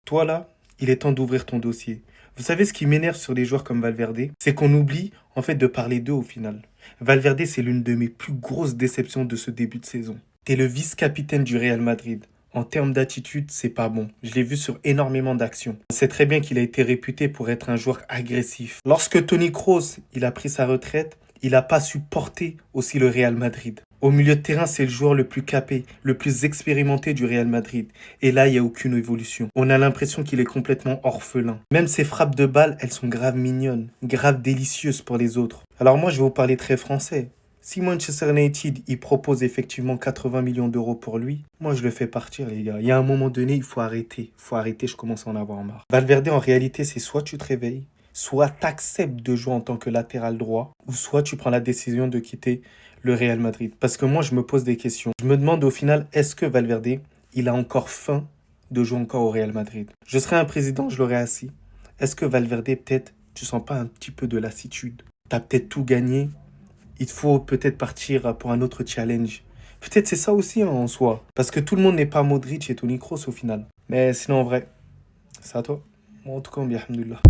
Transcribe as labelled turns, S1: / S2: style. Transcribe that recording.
S1: Toi là, il est temps d'ouvrir ton dossier. Vous savez ce qui m'énerve sur les joueurs comme Valverde? C'est qu'on oublie en fait de parler d'eux au final. Valverde, c'est l'une de mes plus grosses déceptions de ce début de saison. T'es le vice-capitaine du Real Madrid. En termes d'attitude, c'est pas bon. Je l'ai vu sur énormément d'actions. On sait très bien qu'il a été réputé pour être un joueur agressif. Lorsque Toni Kroos, il a pris sa retraite, il n'a pas su porter aussi le Real Madrid. Au milieu de terrain, c'est le joueur le plus capé, le plus expérimenté du Real Madrid. Et là, il n'y a aucune évolution. On a l'impression qu'il est complètement orphelin. Même ses frappes de balle, elles sont grave mignonnes, grave délicieuses pour les autres. Alors moi, je vais vous parler très français. Si Manchester United, il propose effectivement 80 millions d'euros pour lui, moi je le fais partir les gars. Il y a un moment donné, il faut arrêter. Il faut arrêter, je commence à en avoir marre. Valverde, en réalité, c'est soit tu te réveilles, soit tu acceptes de jouer en tant que latéral droit, ou soit tu prends la décision de quitter le Real Madrid. Parce que moi, je me pose des questions. Je me demande au final, est-ce que Valverde, il a encore faim de jouer encore au Real Madrid? Je serais un président, je l'aurais assis. Est-ce que Valverde, peut-être, tu sens pas un petit peu de lassitude? T'as peut-être tout gagné. Il faut peut-être partir pour un autre challenge. Peut-être c'est ça aussi hein, en soi. Parce que tout le monde n'est pas Modric et Toni Kroos au final. Mais sinon, en vrai, c'est à toi. Moi, en tout cas, bien, alhamdoulilah.